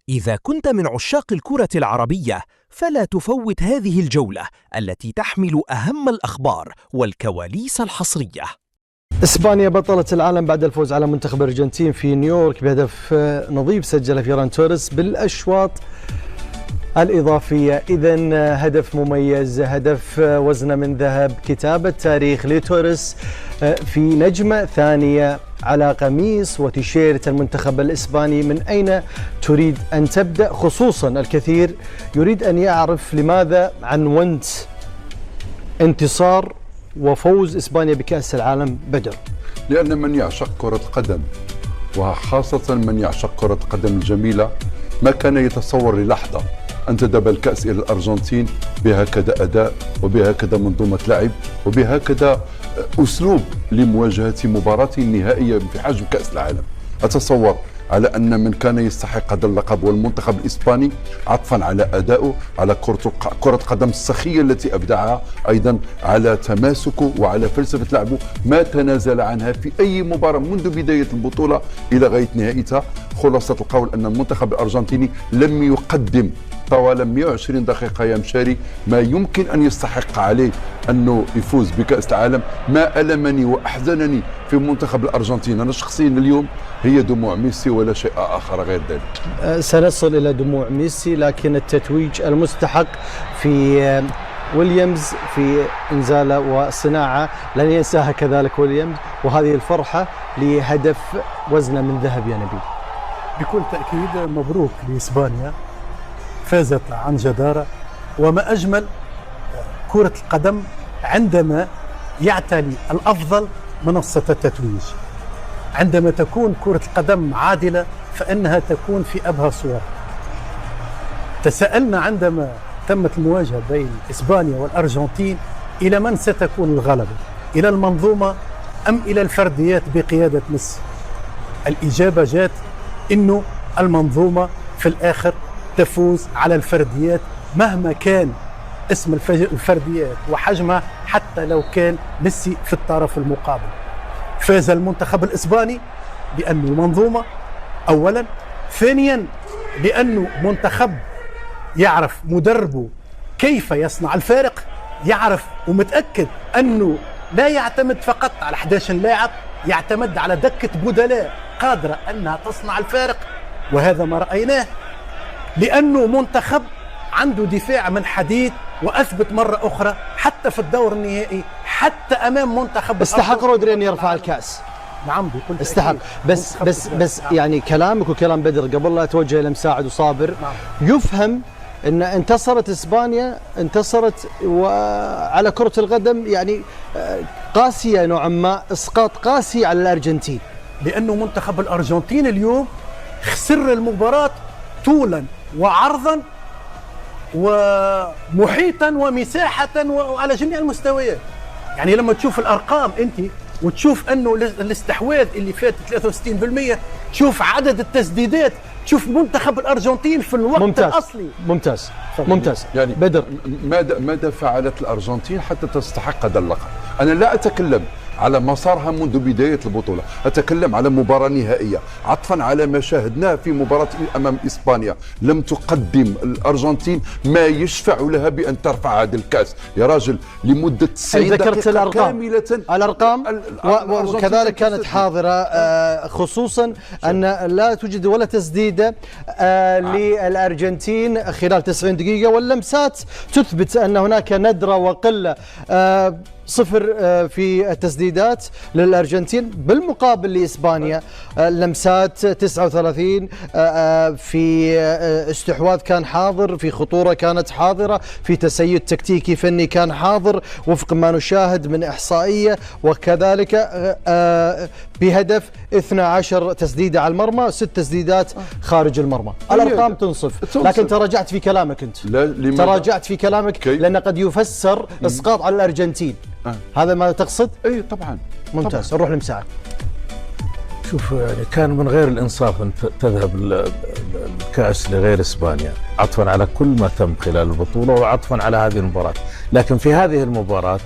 إذا كنت من عشاق الكرة العربية فلا تفوت هذه الجولة التي تحمل أهم الأخبار والكواليس الحصرية. إسبانيا بطلة العالم بعد الفوز على منتخب الأرجنتين في نيويورك بهدف نظيف سجله فيران توريس بالأشواط الإضافية. إذن هدف مميز، هدف وزن من ذهب، كتابة تاريخ لتوريس في نجمة ثانية على قميص وتيشيرت المنتخب الإسباني. من أين تريد أن تبدأ؟ خصوصا الكثير يريد أن يعرف لماذا عنونت انتصار وفوز إسبانيا بكأس العالم. بدر. لأن من يعشق كرة القدم وخاصة من يعشق كرة القدم الجميلة ما كان يتصور للحظة أن تذهب الكأس إلى الأرجنتين بهكذا أداء وبهكذا منظومة لعب وبهكذا أسلوب لمواجهة مباراة نهائية في حجم كأس العالم. أتصور على أن من كان يستحق هذا اللقب والمنتخب الإسباني عطفا على أدائه، على كرة قدم السخية التي أبدعها، أيضا على تماسكه وعلى فلسفة لعبه ما تنازل عنها في أي مباراة منذ بداية البطولة إلى غاية نهايتها. خلاصة القول أن المنتخب الأرجنتيني لم يقدم طوال 120 دقيقة يا مشاري ما يمكن أن يستحق عليه أنه يفوز بكأس العالم. ما ألمني وأحزنني في منتخب الأرجنتين أنا شخصيا اليوم هي دموع ميسي ولا شيء آخر غير ذلك. سنصل إلى دموع ميسي، لكن التتويج المستحق في ويليامز في إنزالة وصناعة لن ينساها كذلك ويليامز، وهذه الفرحة لهدف وزن من ذهب يا نبيل. بكل تأكيد مبروك لإسبانيا، فازت عن جدارة. وما أجمل كرة القدم عندما يعتلي الأفضل منصة التتويج. عندما تكون كرة القدم عادلة فإنها تكون في أبهى صور. تساءلنا عندما تمت المواجهة بين إسبانيا والأرجنتين إلى من ستكون الغلبة، إلى المنظومة أم إلى الفرديات بقيادة ميسي؟ الإجابة جاءت إنه المنظومة في الآخر تفوز على الفرديات مهما كان اسم الفرديات وحجمها، حتى لو كان ميسي في الطرف المقابل. فاز المنتخب الإسباني لأنه منظومة أولا، ثانيا لأنه منتخب يعرف مدربه كيف يصنع الفارق، يعرف ومتأكد أنه لا يعتمد فقط على 11 لاعب، يعتمد على دكة بدلاء قادرة أنها تصنع الفارق، وهذا ما رأيناه. لأنه منتخب عنده دفاع من حديد، وأثبت مرة أخرى حتى في الدور النهائي حتى أمام منتخب استحق رودري أن يرفع الكأس. نعم بكل استحق. بس يعني كلامك وكلام بدر قبل لا توجه إلى مساعد وصابر. نعم. يفهم أن انتصرت إسبانيا، انتصرت على كرة القدم يعني قاسية نوعا ما، إسقاط قاسي على الأرجنتين. لأنه منتخب الأرجنتين اليوم خسر المباراة طولا وعرضا ومحيطا ومساحة وعلى جميع المستويات. يعني لما تشوف الأرقام أنت وتشوف أنه الاستحواذ اللي فات 63%، تشوف عدد التسديدات، تشوف منتخب الأرجنتين في الوقت ممتاز. الأصلي. ممتاز. يعني بدر، ماذا فعلت الأرجنتين حتى تستحق هذا اللقب؟ أنا لا أتكلم على مسارها منذ بداية البطولة، أتكلم على مباراة نهائية عطفا على ما شاهدناه في مباراة أمام إسبانيا. لم تقدم الأرجنتين ما يشفع لها بأن ترفع هذا الكأس يا راجل لمدة 90 دقيقة كاملة. الأرقام وكذلك كانت حاضرة، خصوصا أن لا توجد ولا تسديدة للأرجنتين خلال 90 دقيقة، واللمسات تثبت أن هناك ندرة وقلة، 0 في التسديدات للأرجنتين. بالمقابل لإسبانيا لمسات 39، في استحواذ كان حاضر، في خطورة كانت حاضرة، في تسيد تكتيكي فني كان حاضر وفق ما نشاهد من إحصائية، وكذلك بهدف 12 تسديدة على المرمى، 6 تسديدات خارج المرمى. الأرقام تنصف. لكن تراجعت في كلامك أنت، تراجعت في كلامك لأن قد يفسر إسقاط على الأرجنتين. هذا ما تقصد؟ اي طبعا. ممتاز. نروح لمساعد. شوف يعني كان من غير الانصاف ان تذهب الكأس لغير اسبانيا، عطفا على كل ما تم خلال البطولة وعطفا على هذه المباراة. لكن في هذه المباراة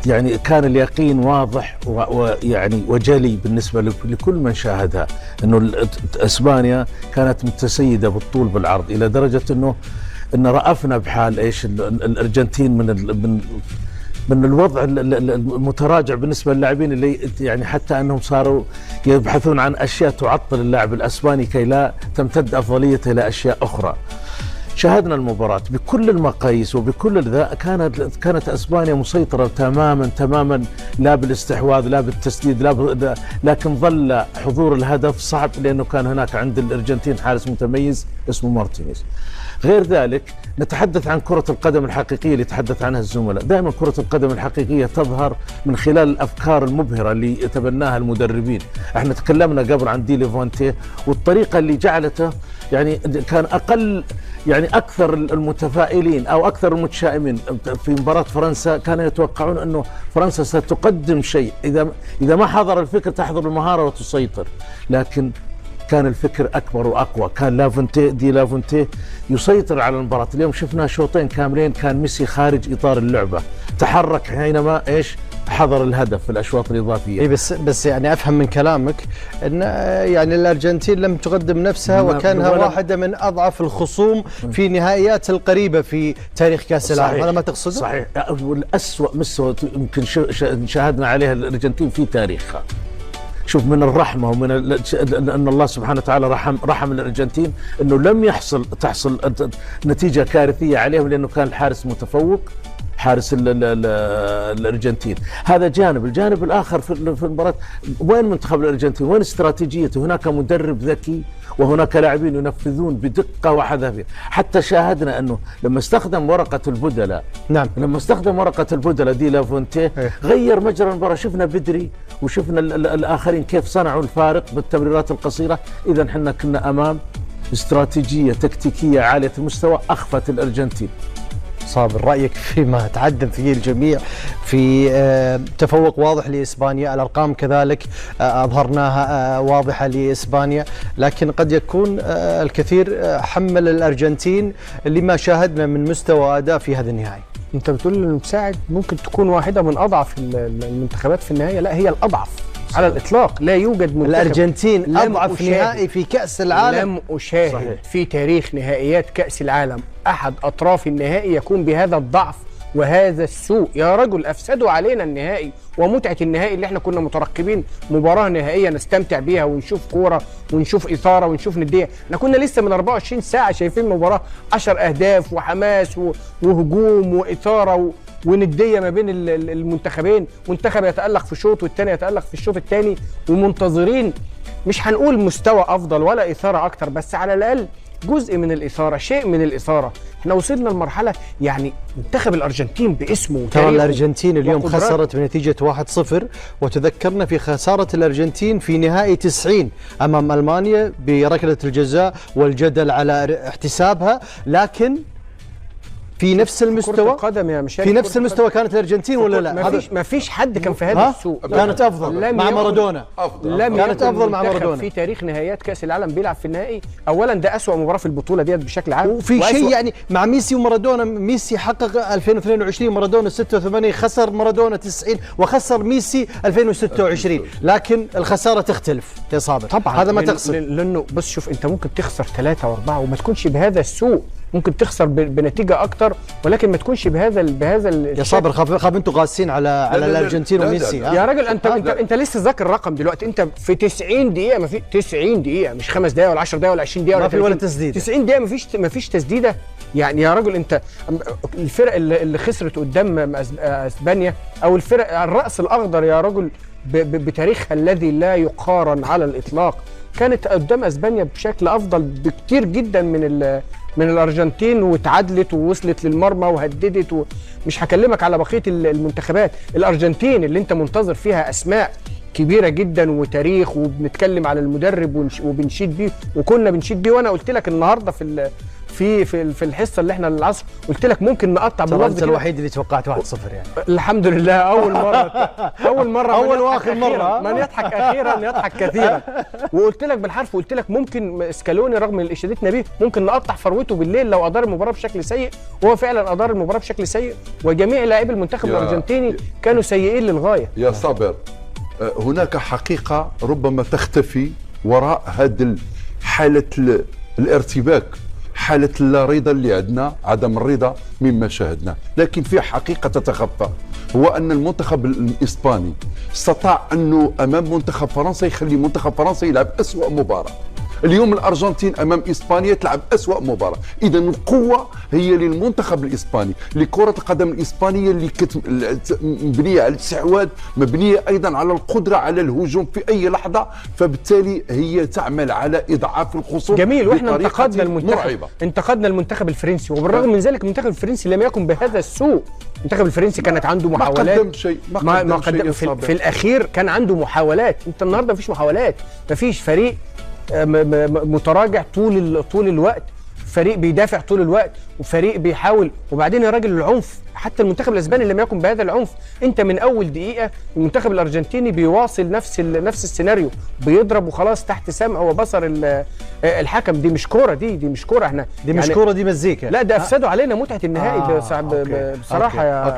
يعني كان اليقين واضح ويعني وجلي بالنسبة لكل من شاهدها أنه إسبانيا كانت متسيدة بالطول بالعرض، إلى درجة أن رأفنا بحال إيش الأرجنتين من الوضع المتراجع بالنسبة للاعبين، اللي يعني حتى أنهم صاروا يبحثون عن أشياء تعطل اللاعب الأسباني كي لا تمتد أفضليته إلى أشياء أخرى. شاهدنا المباراة بكل المقاييس وبكل ذا، كانت اسبانيا مسيطرة تماما، لا بالاستحواذ لا بالتسديد لكن ظل حضور الهدف صعب، لانه كان هناك عند الارجنتين حارس متميز اسمه مارتينيز. غير ذلك نتحدث عن كرة القدم الحقيقية اللي تحدث عنها الزملاء. دائما كرة القدم الحقيقية تظهر من خلال الأفكار المبهرة اللي يتبناها المدربين. احنا تكلمنا قبل عن دي ليفانتي والطريقة اللي جعلته يعني كان أكثر المتفائلين أو أكثر المتشائمين في مباراة فرنسا كانوا يتوقعون أنه فرنسا ستقدم شيء، إذا ما حضر الفكر تحضر المهارة وتسيطر، لكن كان الفكر أكبر وأقوى. كان دي لافونتي يسيطر على المباراة. اليوم شفنا شوطين كاملين كان ميسي خارج إطار اللعبة، تحرك حينما حضر الهدف في الأشواط الإضافية. بس يعني أفهم من كلامك أن يعني الأرجنتين لم تقدم نفسها وكانها واحدة من أضعف الخصوم في نهائيات القريبة في تاريخ كأس العالم. هذا ما تقصده؟ صحيح. والأسوأ مستوى يمكن شاهدنا عليها الأرجنتين في تاريخها. شوف من الرحمة ومن أن الله سبحانه وتعالى رحم الأرجنتين أنه لم تحصل نتيجة كارثية عليهم، لأنه كان الحارس متفوق، حارس الأرجنتين. هذا جانب. الجانب الآخر في المباراة، وين منتخب الأرجنتين؟ وين استراتيجيته؟ هناك مدرب ذكي وهناك لاعبين ينفذون بدقة وحذافير. حتى شاهدنا أنه لما استخدم ورقة البدلاء، نعم، لما استخدم ورقة البدلاء دي لافونتي غير مجرى المباراة. شفنا بدري وشفنا الآخرين كيف صنعوا الفارق بالتمريرات القصيرة. إذا حنا كنا أمام استراتيجية تكتيكية عالية المستوى أخفت الأرجنتين. صابر، رأيك فيما تعدم فيه الجميع في تفوق واضح لإسبانيا، الأرقام كذلك أظهرناها واضحة لإسبانيا، لكن قد يكون الكثير حمل الأرجنتين لما شاهدنا من مستوى أداء في هذا النهائي. أنت بتقول المساعد ممكن تكون واحدة من أضعف المنتخبات في النهاية؟ لا، هي الأضعف على الإطلاق. لا يوجد منتخب. الأرجنتين أضعف نهائي في كأس العالم. لم أشاهد صحيح في تاريخ نهائيات كأس العالم أحد أطراف النهائي يكون بهذا الضعف وهذا السوء. يا رجل أفسدوا علينا النهائي ومتعة النهائي اللي احنا كنا مترقبين مباراة نهائية نستمتع بيها ونشوف كورة ونشوف إثارة ونشوف ندية. احنا كنا لسه من 24 ساعة شايفين مباراة 10 أهداف وحماس وهجوم وإثارة وندية ما بين المنتخبين، منتخب يتألق في شوط والتاني يتألق في الشوط التاني، ومنتظرين مش هنقول مستوى أفضل ولا إثارة أكتر، بس على الأقل جزء من الإثارة، شيء من الإثارة. احنا وصلنا لمرحلة يعني منتخب الأرجنتين باسمه وتاريخه. ترى الأرجنتين اليوم خسرت بنتيجة 1-0، وتذكرنا في خسارة الأرجنتين في نهائي 90 أمام ألمانيا بركلة الجزاء والجدل على احتسابها، لكن في نفس المستوى في نفس المستوى كانت الأرجنتين ولا لا؟ ما فيش حد كان في هذا السوء. كانت أفضل مع مارادونا. كانت أفضل مع مارادونا في تاريخ نهائيات كأس العالم بيلعب في النهائي. أولا ده أسوأ مباراة في البطولة ديت بشكل عام. وفي شيء يعني مع ميسي ومارادونا، ميسي حقق 2022، مارادونا 86، خسر مارادونا 90 وخسر ميسي 2026، لكن الخسارة تختلف يا صابر. طبعا هذا ما تقصد، لأنه بس شوف أنت ممكن تخسر 3 و4 وما تكونش بهذا السوء، ممكن تخسر بنتيجة أكتر ولكن ما تكونش بهذا يا صابر. خاف انتوا قاسين على الأرجنتين وميسي. يا راجل انت لسه ذاكر الرقم دلوقتي. انت في 90 دقيقة، ما في 90 دقيقة مش 5 دقايق ولا 10 دقايق ولا 20 دقيقة ما في ولا تسديدة. 90 دقيقة ما فيش تسديدة. يعني يا راجل انت الفرق اللي خسرت قدام اسبانيا او الفرق الرأس الأخضر يا راجل بتاريخها الذي لا يقارن على الإطلاق كانت قدام اسبانيا بشكل افضل بكتير جدا من الارجنتين، واتعادلت ووصلت للمرمى وهددت. مش هكلمك على بقيه المنتخبات. الارجنتين اللي انت منتظر فيها اسماء كبيره جدا وتاريخ، وبنتكلم على المدرب وبنشيد بيه وكنا بنشيد بيه. وانا قلت لك النهارده في في الحصه اللي احنا العصر قلت لك ممكن نقطع ترى باللفظ انت كده. الوحيد اللي توقعت 1-0 يعني. الحمد لله اول مره أول من وآخر يضحك مرة. أخيراً. من يضحك اخيرا يضحك كثيرا. وقلت لك بالحرف، وقلت لك ممكن سكالوني رغم اللي اشادتنا بيه ممكن نقطع فروته بالليل لو ادار المباراه بشكل سيء، وهو فعلا ادار المباراه بشكل سيء، وجميع لاعبي المنتخب الارجنتيني كانوا سيئين للغايه. يا صابر، هناك حقيقة ربما تختفي وراء هذه حالة الارتباك، حالة اللا رضا اللي عندنا، عدم الرضا مما شاهدنا، لكن في حقيقة تتخفى، هو أن المنتخب الإسباني استطاع أنه أمام منتخب فرنسا يخلي منتخب فرنسا يلعب أسوأ مباراة. اليوم الأرجنتين أمام إسبانيا تلعب أسوأ مباراة. إذا القوة هي للمنتخب الإسباني، لكرة القدم الإسبانية اللي مبنية على الاستحواذ، مبنية أيضا على القدرة على الهجوم في أي لحظة، فبالتالي هي تعمل على إضعاف الخصوم. جميل. واحنا مرعبة. انتقدنا المنتخب الفرنسي، وبالرغم من ذلك المنتخب الفرنسي لم يكن بهذا السوء. المنتخب الفرنسي كانت عنده محاولات، ما قدم شيء، ما قدم شيء في الأخير كان عنده محاولات. انت النهارده مفيش محاولات، مفيش فريق متراجع طول الوقت، فريق بيدافع طول الوقت، وفريق بيحاول. وبعدين يا راجل العنف، حتى المنتخب الاسباني لم يكن بهذا العنف. انت من اول دقيقه المنتخب الارجنتيني بيواصل نفس السيناريو، بيضرب وخلاص تحت سمع وبصر الحكم. دي مش كوره، دي مش كوره. احنا دي مش كوره، دي مزيكا. لا ده افسدوا علينا متعه النهائي. بصراحه أوكي. يا